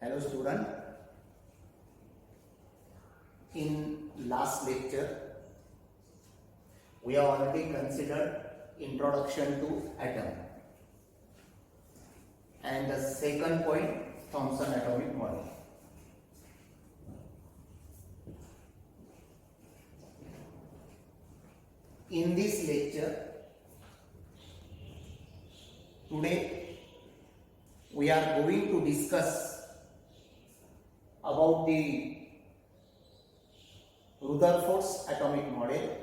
Hello student, in last lecture we have already considered introduction to atom and the second point Thomson atomic model. In this lecture today we are going to discuss about the Rutherford's atomic model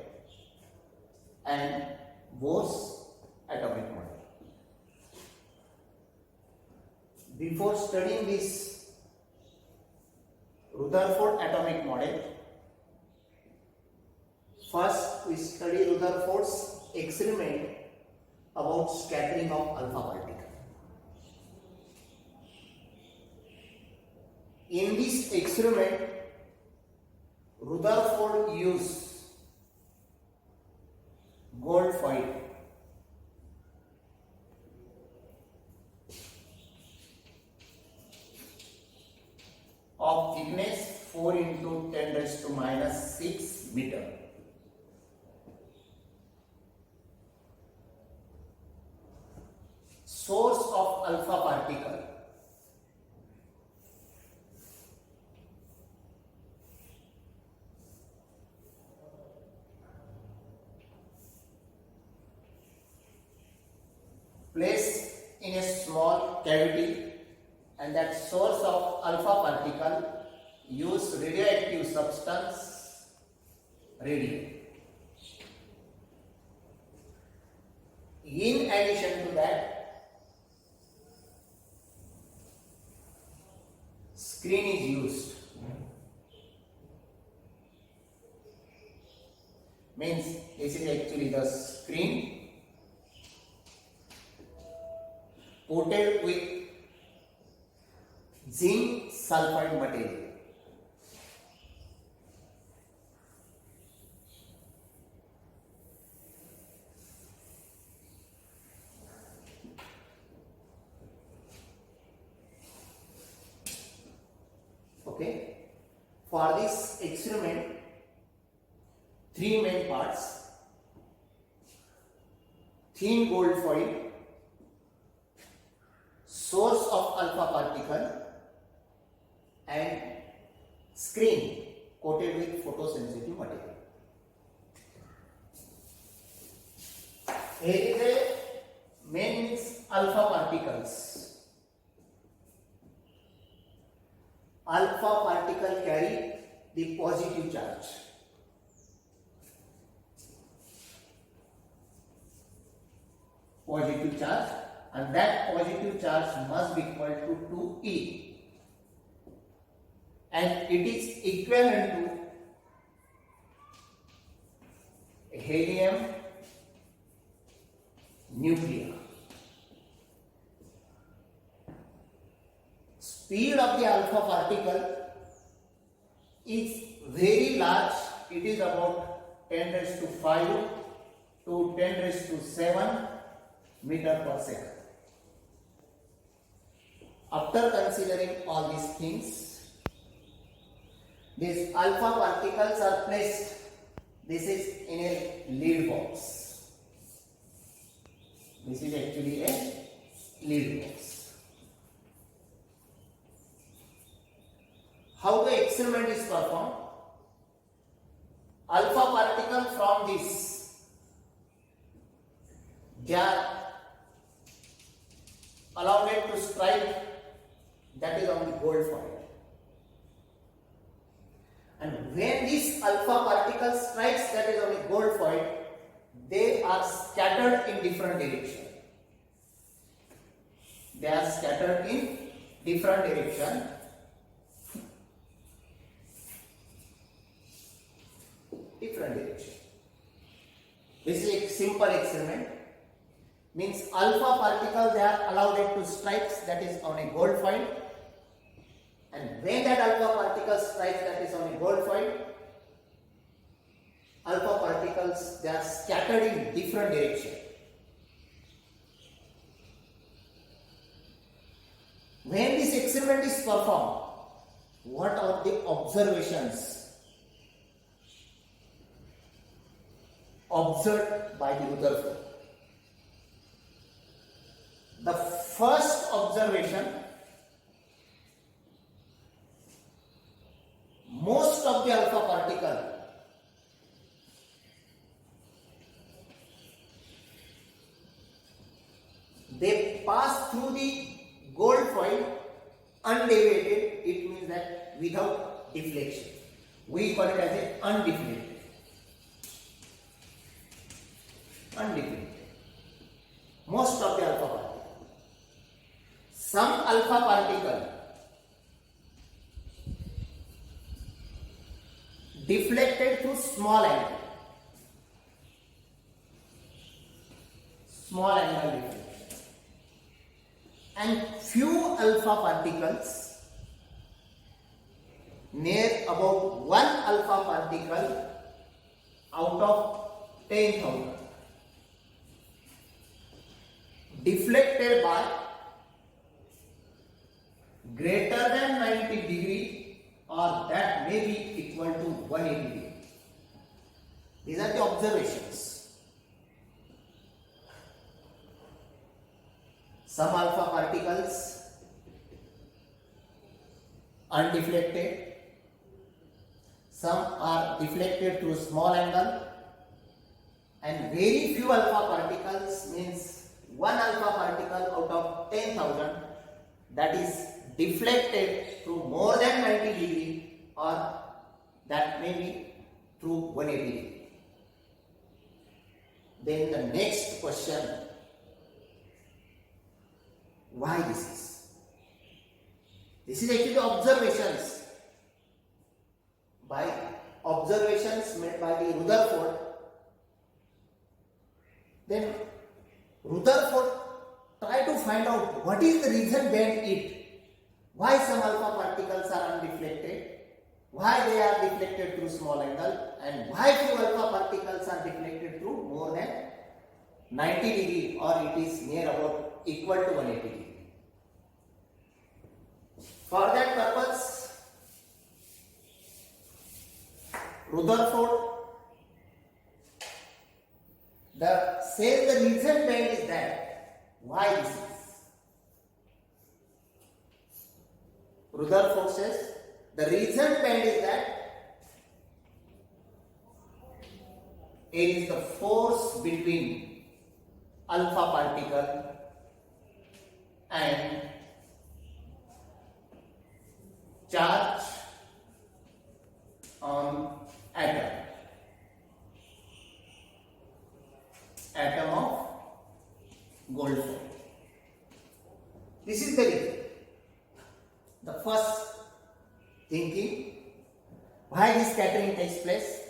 and Bohr's atomic model. Before studying this Rutherford atomic model, first we study Rutherford's experiment about scattering of alpha particle. In this experiment, Rutherford used gold foil of thickness 4 into 10 raised to minus 6 meter. Source of alpha particle placed in a small cavity, and that source of alpha particle use radioactive substance radium. In addition to that, screen is used. Means this is actually the screen coated with zinc sulfide material. Okay. For this experiment, three main parts: thin gold foil, source of alpha particle, and screen coated with photosensitive material. Here is a main alpha particles. Alpha particle carry the positive charge. Positive charge, and that positive charge must be equal to 2e, and it is equivalent to helium nuclei. Speed of the alpha particle is very large. It is about 10 raised to 5 to 10 raised to 7 meter per second. After considering all these things, these alpha particles are placed. This is in a lead box. This is actually a lead box. How the experiment is performed? Alpha particle from this, they are allowed to strike, that is on the gold foil. And when this alpha particle strikes, that is on the gold foil, they are scattered in different direction. They are scattered in different direction. This is a simple experiment. Means alpha particle they are allowed to strike, that is on a gold foil, and when that alpha particle strikes, that is on a gold foil, alpha particles they are scattered in different direction. When this experiment is performed, what are the observations observed by the Rutherford? The first observation, most of the alpha particle they pass through the gold foil undeviated. It means that without deflection. We call it as a undeflected. Undeflected. Most of the alpha particle. Some alpha particle deflected through small angle. Small angle deflection. And few alpha particles, near about 1 alpha particle out of 10,000, deflected by greater than 90 degree or that may be equal to 180 degree. These are the observations. Some alpha particles undeflected, some are deflected through small angle, and very few alpha particles means 1 alpha particle out of 10,000 that is deflected through more than 90 degree or that may be through 180 degree. Then the next question, why this is? This is actually observations. By observations made by the Rutherford, then Rutherford tried to find out what is the reason behind it. Why some alpha particles are undeflected, why they are deflected through small angle, and why few alpha particles are deflected through more than 90 degree or it is near about equal to 180 degree. For that purpose, Rutherford says the reason behind is that why this is. Rutherford says the reason behind is that it is the force between alpha particle and charge on atom of gold foil. This is the reason. The first thinking, why this scattering takes place.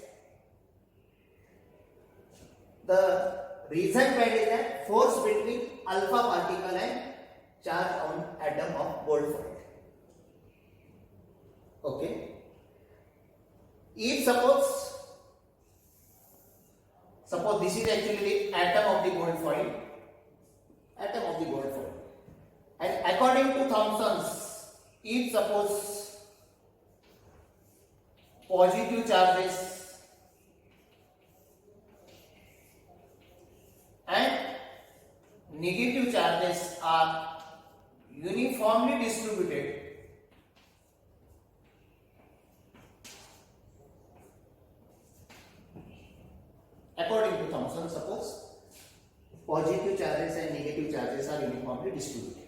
The reason behind is that force between alpha particle and charge on atom of gold foil. Okay. If suppose this is actually the atom of the gold foil, and according to Thomson's, if suppose positive charges and negative charges are uniformly distributed, according to Thomson, suppose positive charges and negative charges are uniformly distributed,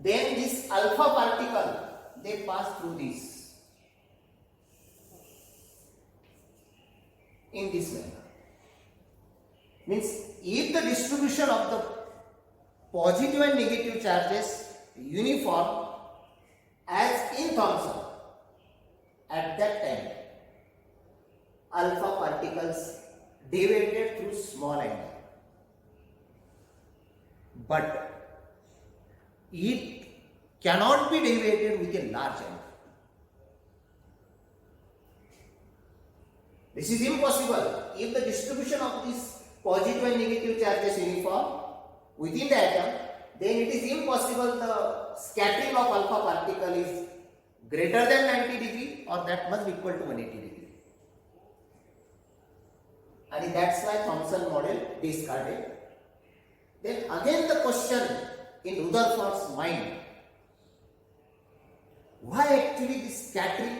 then this alpha particle they pass through this in this manner. Means if the distribution of the positive and negative charges uniform as in Thomson, at that time alpha particles deviated through small angle, but it cannot be deviated with a large angle. This is impossible. If the distribution of these positive and negative charges uniform within the atom, then it is impossible the scattering of alpha particle is greater than 90 degree or that must be equal to 180 degree. And that's why Thomson model discarded. Then again the question in Rutherford's mind, why actually this scattering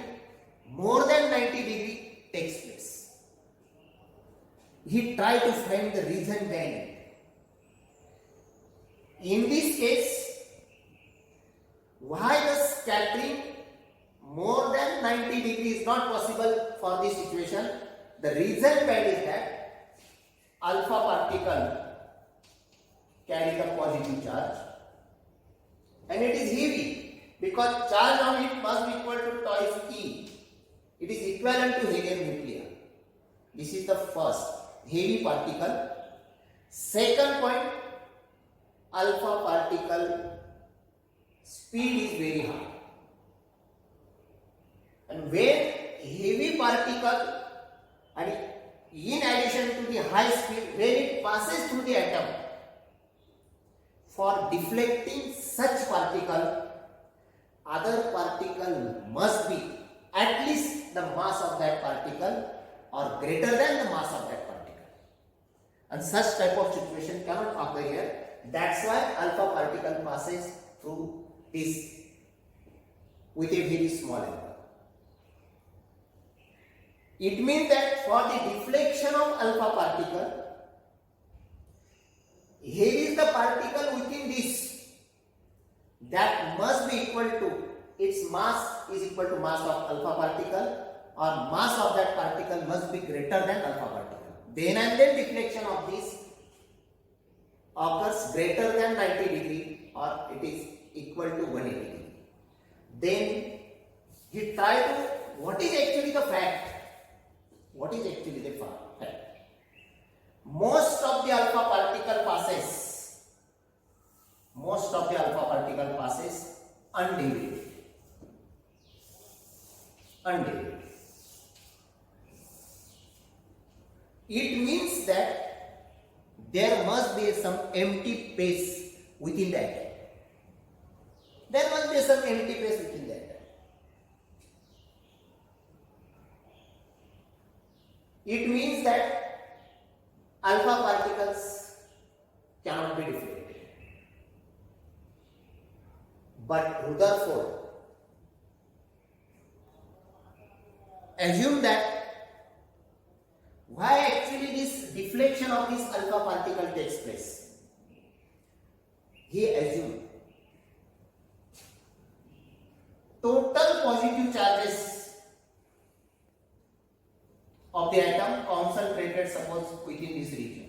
more than 90 degree takes place? He tried to find the reason behind it. In this case, why the scattering more than 90 degree is not possible for this situation? The reason behind is that alpha particle carry the positive charge and it is heavy because charge on it must be equal to twice E. It is equivalent to helium nuclei. This is the first heavy particle. Second point, alpha particle speed is very high. And when heavy particle and in addition to the high speed, when it passes through the atom, for deflecting such particle, other particle must be at least the mass of that particle or greater than the mass of that particle. And such type of situation cannot occur here. That's why alpha particle passes through this with a very small angle. It means that for the deflection of alpha particle, here is the particle within this that must be equal to its mass is equal to mass of alpha particle or mass of that particle must be greater than alpha particle. Then and then deflection of this occurs greater than 90 degree or it is equal to 180 degree. Then he tried to, what is actually the fact? What is actually the fact? Most of the alpha particle passes undivided. It means that there must be some empty space within the atom. There must be some empty space within the atom. It means that alpha particles cannot be deflected. But Rutherford assumed that why actually this deflection of this alpha particle takes place. He assumed total positive charges of the atom concentrated suppose within this region.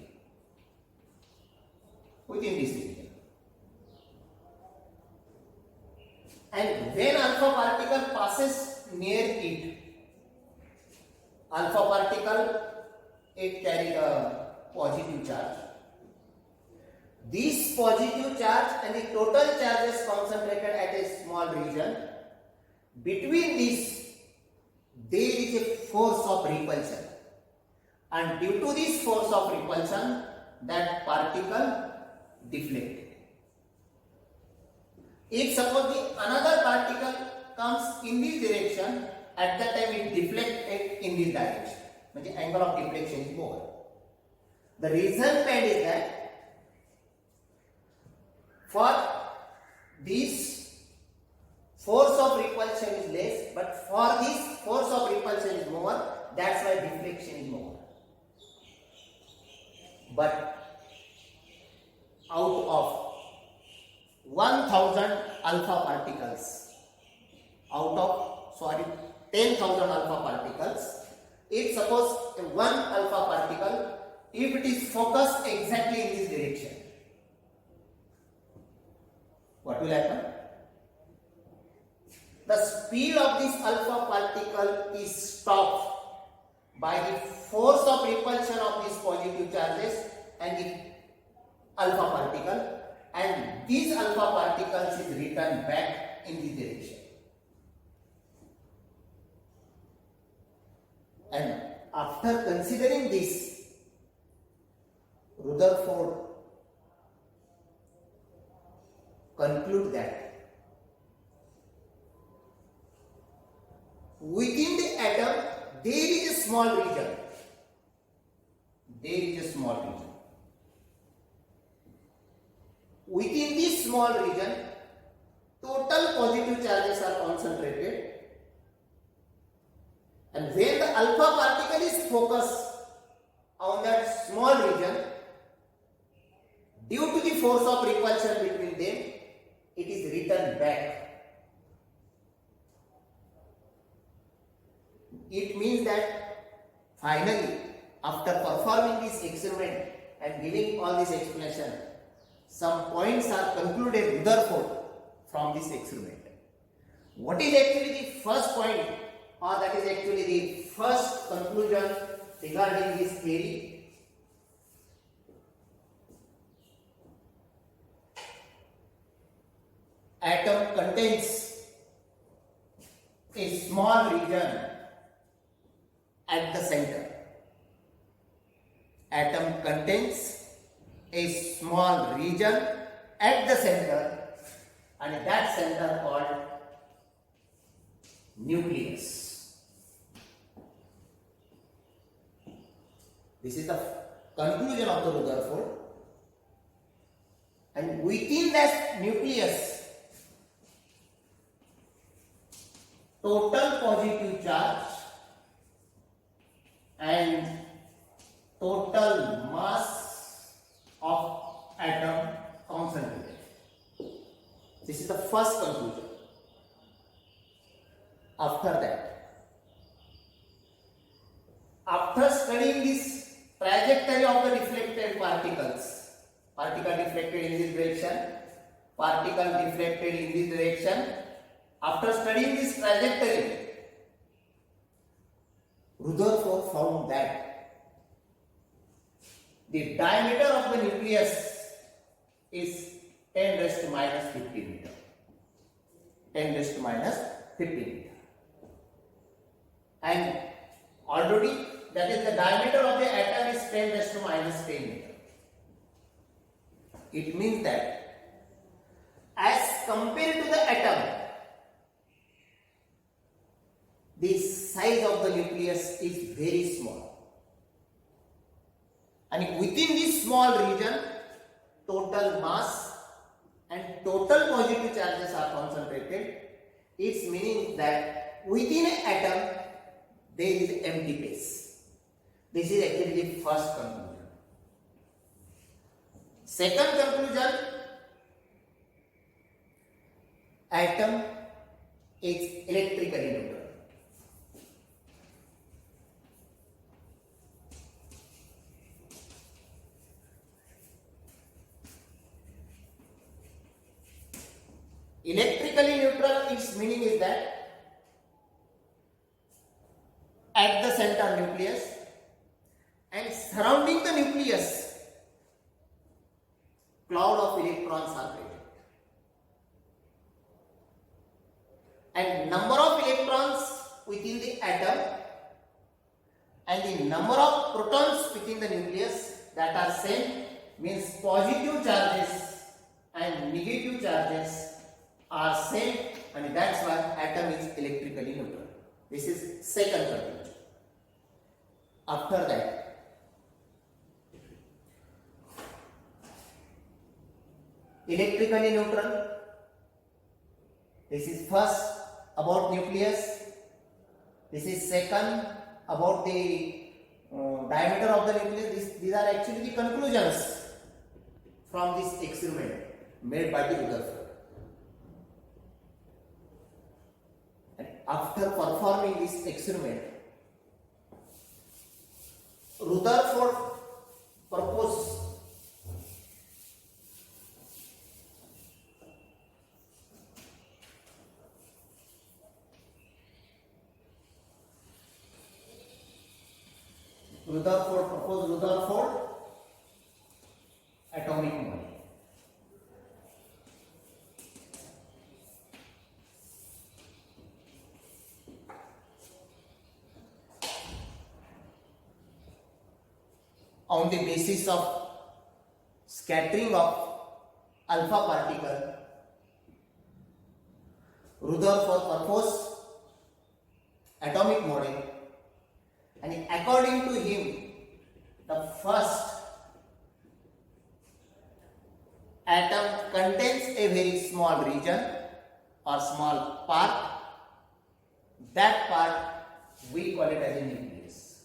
And when alpha particle passes near it, alpha particle it carries a positive charge. This positive charge and the total charges concentrated at a small region. Between these, there is a force of repulsion. And due to this force of repulsion, that particle deflected. If suppose another particle comes in this direction, at that time it deflected in this direction. The angle of deflection is more. The reason behind is that for this force of repulsion is less, but for this force of repulsion is more, that's why deflection is more. But out of 1000 alpha particles, 10,000 alpha particles, if suppose one alpha particle, if it is focused exactly in this direction, what will happen? The speed of this alpha particle is stopped by the force of repulsion of these positive charges and the alpha particle, and these alpha particles is returned back in this direction. And after considering this, Rutherford conclude that there is a small region. There is a small region. Within this small region, total positive charges are concentrated, and when the alpha particle is focused on that small region, due to the force of repulsion between them, it is returned back. It means that finally, after performing this experiment and giving all this explanation, some points are concluded Rutherford from this experiment. What is actually the first point, or that is actually the first conclusion regarding this theory? Atom contains a small region at the center. Atom contains a small region at the center, and that center called nucleus. This is the conclusion of the Rutherford, and within that nucleus, total positive charge and total mass of atom concentrated. This is the first conclusion. After that, after studying this trajectory of the deflected particles, particle deflected in this direction, particle deflected in this direction, after studying this trajectory, Rutherford found that the diameter of the nucleus is 10 raised to minus 50 meter. 10 raised to minus 50 meter. And already that is the diameter of the atom is 10 raised to minus 10 meter. It means that as compared to the atom, the size of the nucleus is very small. And within this small region, total mass and total positive charges are concentrated. Its meaning that within an atom, there is empty space. This is actually the first conclusion. Second conclusion, atom is electrically neutral. Electrically neutral, its meaning is that at the center nucleus and surrounding the nucleus, cloud of electrons are present. And number of electrons within the atom and the number of protons within the nucleus that are same, means positive charges and negative charges are same, and that's why atom is electrically neutral. This is second conclusion. After that, electrically neutral, this is first about nucleus, this is second about the diameter of the nucleus. These are actually the conclusions from this experiment made by the Rutherford. After performing this experiment, Rutherford proposed Rutherford atomic model. On the basis of scattering of alpha particle, Rutherford proposed atomic model according to him, the first atom contains a very small region or small part. That part we call it as a nucleus.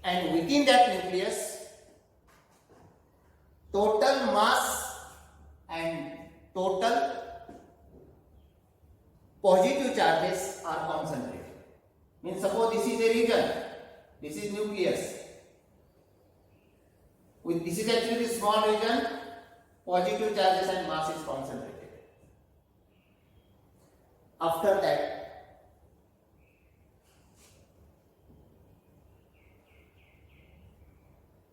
And within that nucleus, total mass and total positive charges are concentrated. Means suppose this is a region, this is nucleus. This is actually the small region, positive charges and mass is concentrated. After that,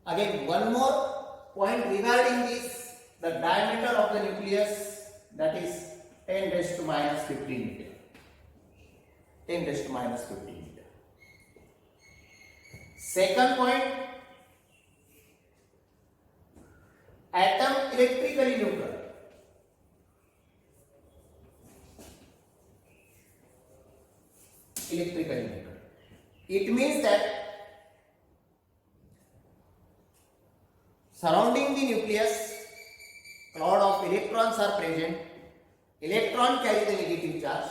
again one more point regarding this, the diameter of the nucleus, that is 10 raised to minus 15 meter. 10 raised to minus 15 meter. Second point, atom electrically neutral. Electrically neutral. It means that surrounding the nucleus, cloud of electrons are present. Electron carry the negative charge,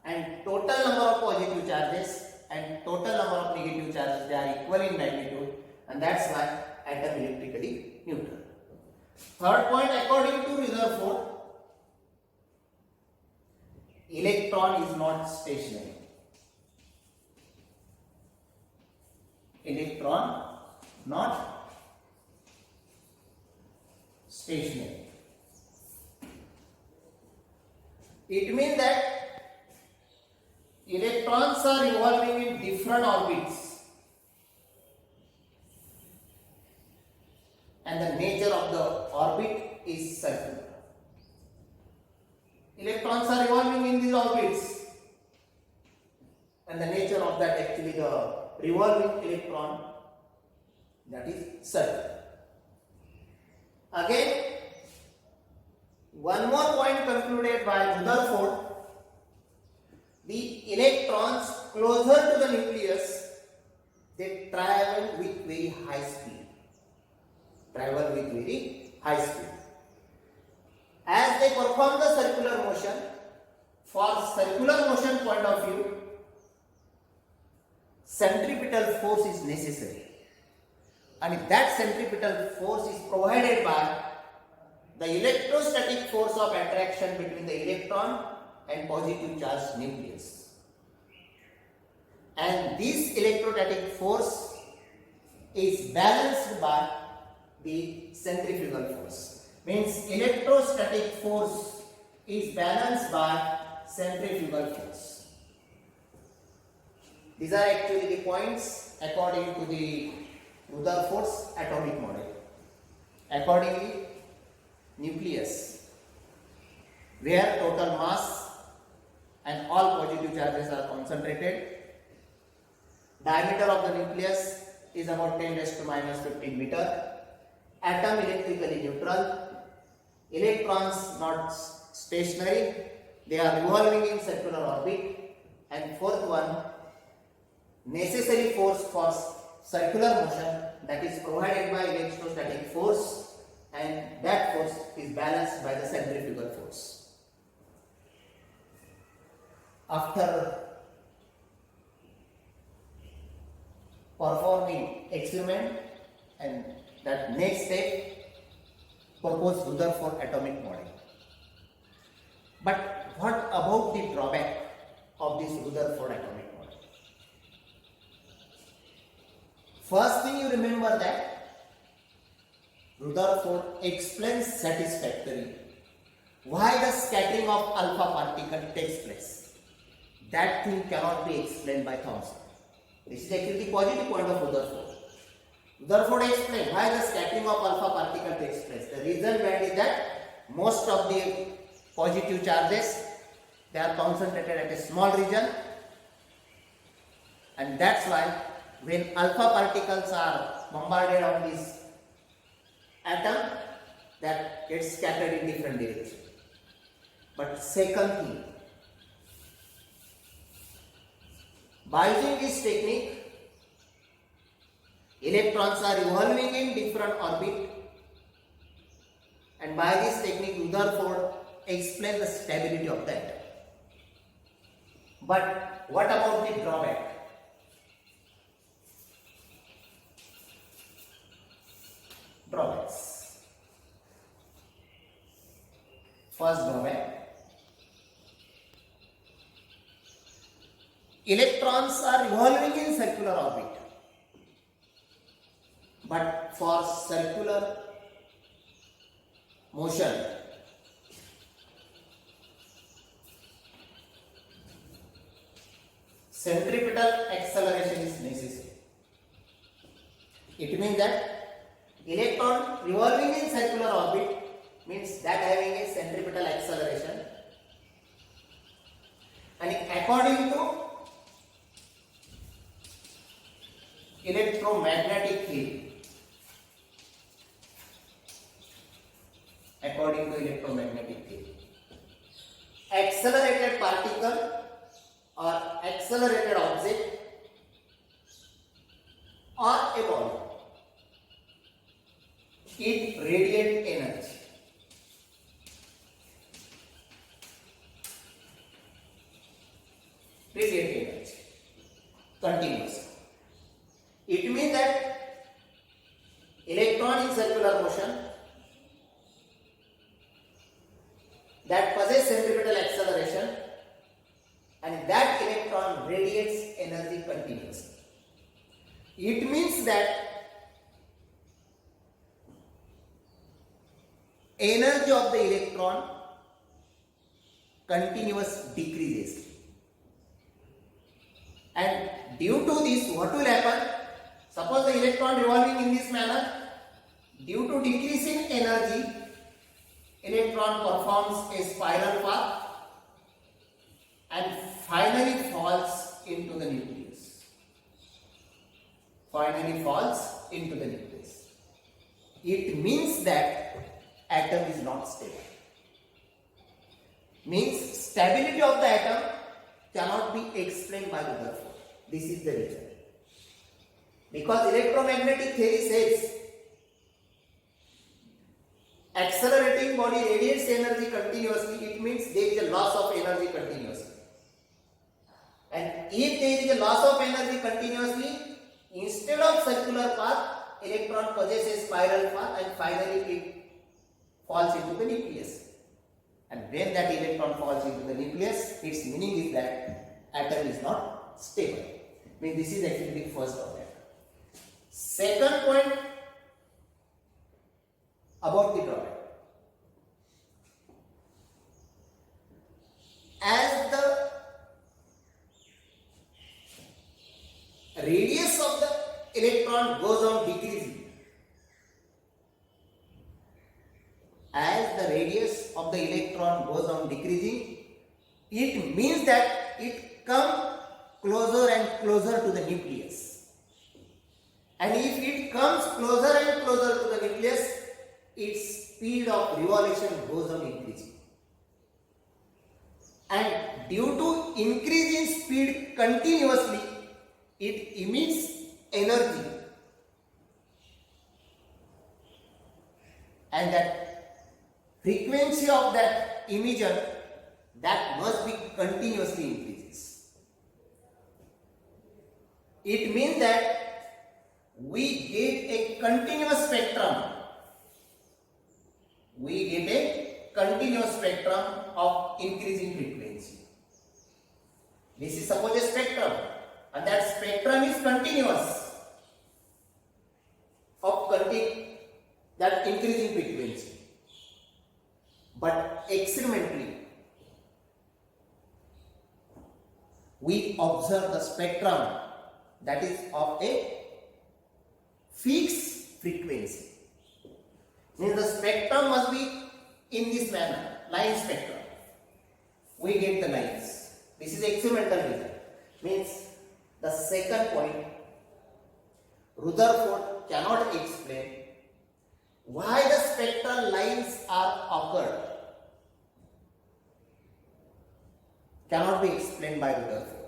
and total number of positive charges and total number of negative charges, they are equal in magnitude, and that's why atom electrically neutral. Third point, according to Rutherford, electron is not stationary. Electron not stationary. It means that electrons are revolving in different orbits, and the nature of the orbit is circular. Electrons are revolving in these orbits, and the nature of that actually the revolving electron, that is circular. Again, one more point concluded by Rutherford, the electrons closer to the nucleus, they travel with very high speed. Travel with very high speed. As they perform the circular motion, for circular motion point of view, centripetal force is necessary, and that centripetal force is provided by the electrostatic force of attraction between the electron and positive charged nucleus. And this electrostatic force is balanced by the centrifugal force. Means electrostatic force is balanced by centrifugal force. These are actually the points according to the Rutherford's atomic model. Accordingly, nucleus, where total mass and all positive charges are concentrated, diameter of the nucleus is about 10 raised to minus 15 meter, atom electrically neutral, electrons not stationary, they are revolving in circular orbit, and fourth one, necessary force for circular motion, that is provided by electrostatic force, and that force is balanced by the centrifugal force. After performing experiment, and that next step, propose Rutherford atomic model. But what about the drawback of this Rutherford atomic model? First thing you remember that Rutherford explains satisfactorily why the scattering of alpha particle takes place. That thing cannot be explained by Thomson. This is actually the positive point of Rutherford. Rutherford explained why the scattering of alpha particle takes place. The reason behind is that most of the positive charges, they are concentrated at a small region, and that's why when alpha particles are bombarded on this atom, that gets scattered in different directions. But second thing, By using this technique, electrons are revolving in different orbit, and by this technique Rutherford explained the stability of the atom. But what about the drawback? Drawbacks. First drawback: electrons are revolving in circular orbit, but for circular motion, centripetal acceleration is necessary. It means that electron revolving in circular orbit means that having a centripetal acceleration, and according to electromagnetic theory, accelerated particle or accelerated object or a body, it radiate energy. Continuously. It means that electron in circular motion that possess centripetal acceleration, and that electron radiates energy continuously. It means that energy of the electron continuous decreases, and due to this, what will happen? Suppose the electron revolving in this manner, due to decreasing energy, electron performs a spiral path and finally falls into the nucleus. It means that atom is not stable. Means stability of the atom cannot be explained by Rutherford. This is the reason. Because electromagnetic theory says accelerating body radiates energy continuously, it means there is a loss of energy continuously. And if there is a loss of energy continuously, instead of circular path, electron possesses spiral path and finally it falls into the nucleus. And when that electron falls into the nucleus, its meaning is that atom is not stable. I mean, this is actually the first drawback. Second point about the drawback. As the radius of the electron goes on decreasing, it means that it comes closer and closer to the nucleus. And if it comes closer and closer to the nucleus, its speed of revolution goes on increasing. And due to increase in speed continuously, it emits energy. And that frequency of that emission, that must be continuously increases. It means that we get a continuous spectrum. Of increasing frequency. This is suppose a spectrum, and that spectrum is continuous of that increasing frequency. But experimentally, we observe the spectrum that is of a fixed frequency. Means the spectrum must be in this manner, line spectrum. We get the lines. This is experimental result. Means the second point, Rutherford cannot explain why the spectral lines are occurred. Cannot be explained by Rutherford.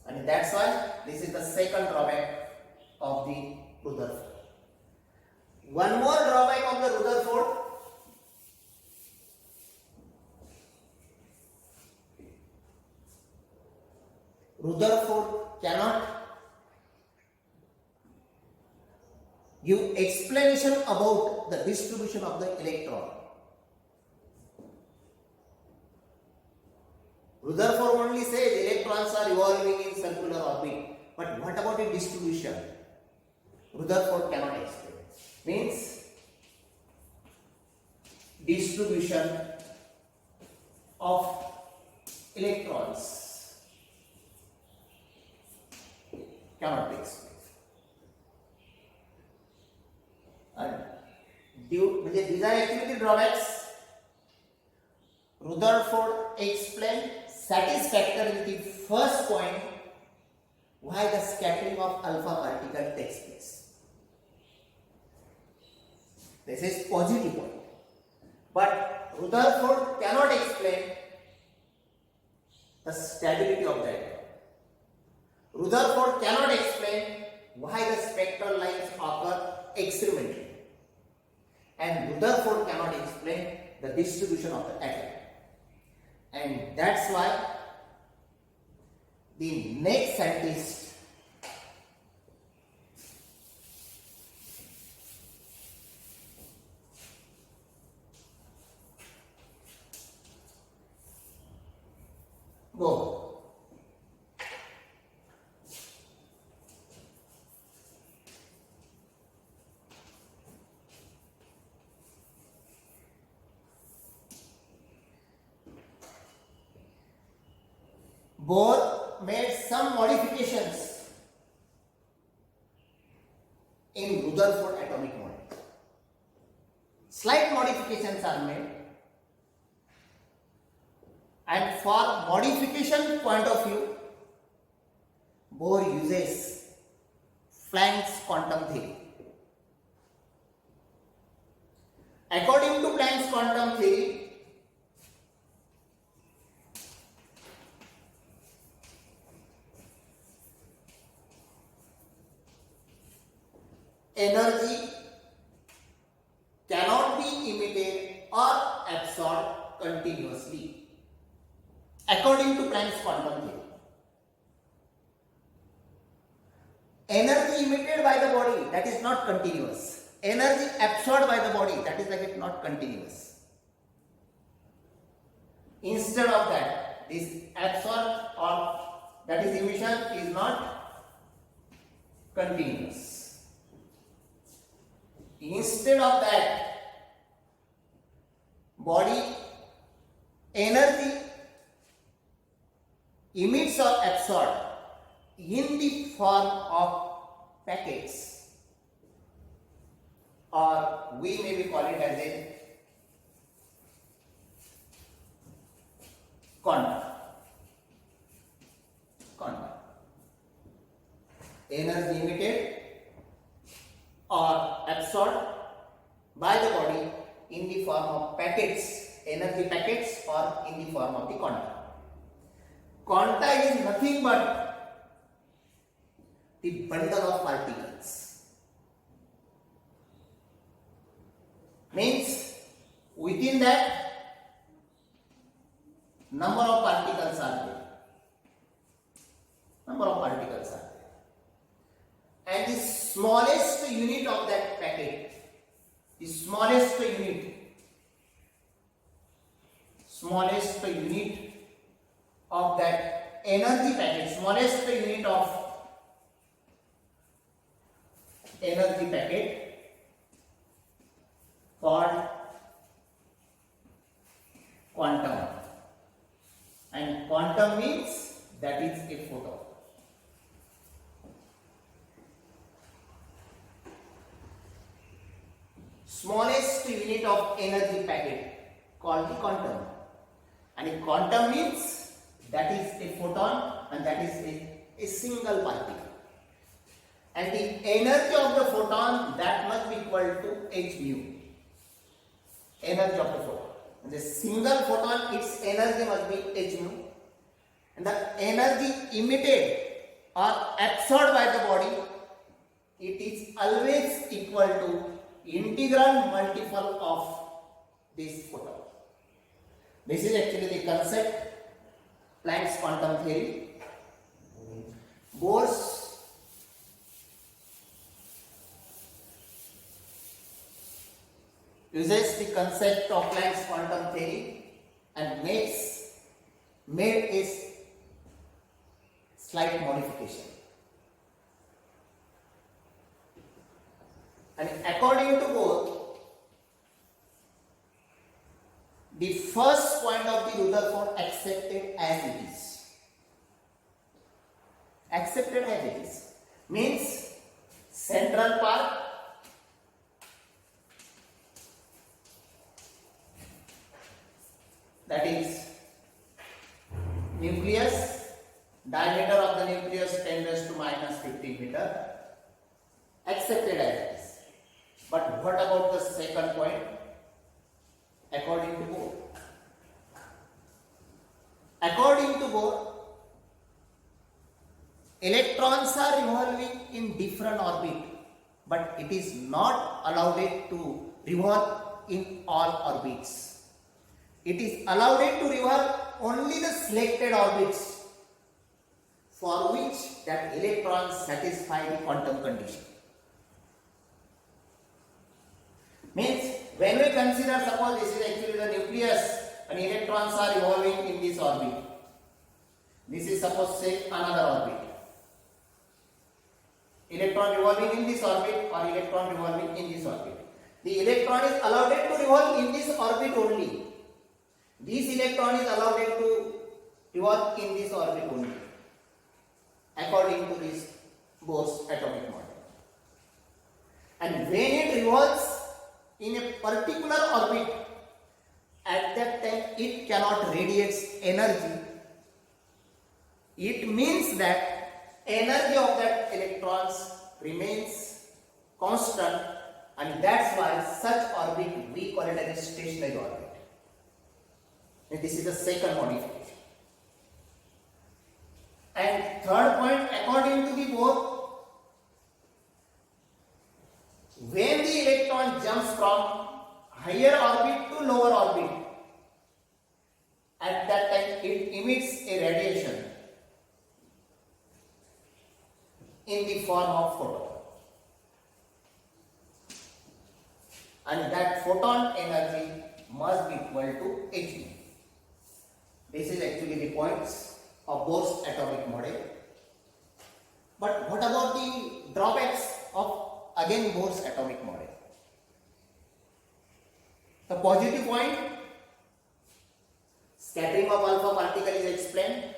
And that's why this is the second drawback of the Rutherford. One more drawback of the Rutherford. Rutherford cannot give explanation about the distribution of the electron. Rutherford only says electrons are evolving in circular orbit, but what about the distribution? Rutherford cannot explain. Means distribution of electrons cannot be explained. And these are actually the drawbacks. Rutherford explained satisfactorily the first point, why the scattering of alpha particle takes place. This is positive point. But Rutherford cannot explain the stability of the atom. Rutherford cannot explain why the spectral lines occur experimentally. And Rutherford cannot explain the distribution of the atom. And that's why the next scientist Bohr. Bohr made some modifications in Rutherford atomic model. Slight modifications are made, and for modification point of view, Bohr uses Planck's quantum theory. According to Planck's quantum theory, energy cannot be emitted or absorbed continuously. According to Planck's quantum theory, energy emitted by the body, that is not continuous. Energy absorbed by the body, that is like not continuous. Instead of that, this absorb or that is emission is not continuous. Instead of that, body energy emits or absorbed in the form of packets, or we may be call it as a quantum. Energy emitted or absorbed by the body in the form of packets, energy packets, or in the form of the quanta. Quanta is nothing but the bundle of particles. Means within that number of particles are there. And the smallest unit of that packet, the smallest unit of that energy packet, smallest unit of energy packet called quantum. And quantum means that is a photon. Smallest unit of energy packet called the quantum. And a quantum means that is a photon, and that is a single particle. And the energy of the photon, that must be equal to h mu. Energy of the photon. And the single photon, its energy must be h mu. And the energy emitted or absorbed by the body, it is always equal to integral multiple of this photon. This is actually the concept, Planck's quantum theory. Bohr's uses the concept of Planck's quantum theory and made a slight modification. And according to Bohr, the first point of the Rutherford accepted as it is. Accepted as it is means central part that is nucleus, diameter of the nucleus 10 raised to minus 15 meter, accepted as it is. But what about the second point? According to Bohr. According to Bohr, electrons are revolving in different orbit, but it is not allowed it to revolve in all orbits. It is allowed it to revolve only the selected orbits for which that electrons satisfy the quantum condition. Means when we consider, suppose this is actually the nucleus and electrons are revolving in this orbit. This is suppose say another orbit. Electron revolving in this orbit or electron revolving in this orbit. The electron is allowed to revolve in this orbit only. This electron is allowed to revolve in this orbit only, according to this Bohr's atomic model. And when it revolves in a particular orbit, at that time it cannot radiate energy. It means that energy of that electrons remains constant, and that's why such orbit we call it as a stationary orbit. And this is the second modification. And third point, according to the Bohr, when the electron jumps from higher orbit to lower orbit, at that time it emits a radiation in the form of photon. And that photon energy must be equal to hν. This is actually the points of Bohr's atomic model. But what about the drawbacks of again Bohr's atomic model? The positive point, scattering of alpha particle is explained.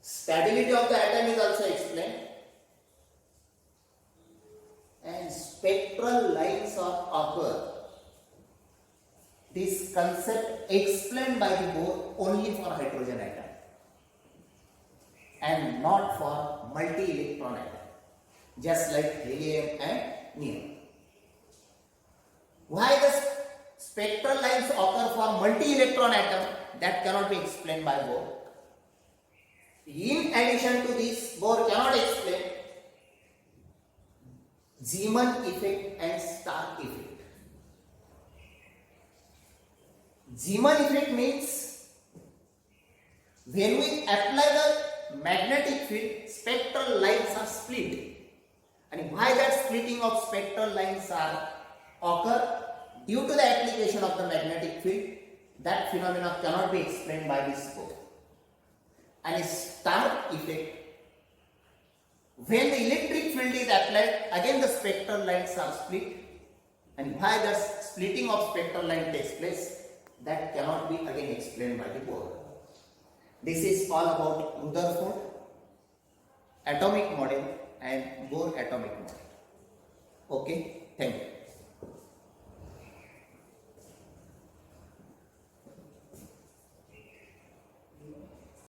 Stability of the atom is also explained. And spectral lines of occur. This concept explained by the Bohr only for hydrogen atom and not for multi-electron atom, just like helium and neon. Why the spectral lines occur for multi-electron atom? That cannot be explained by Bohr. In addition to this, Bohr cannot explain Zeeman effect and Stark effect. Zeeman effect means when we apply the magnetic field, spectral lines are split. And why that splitting of spectral lines are occur? Due to the application of the magnetic field, that phenomena cannot be explained by this Bohr. And a Stark effect, when the electric field is applied, again the spectral lines are split. And why the splitting of spectral line takes place, that cannot be again explained by the Bohr. This is all about Rutherford atomic model and Bohr atomic model. Okay, thank you.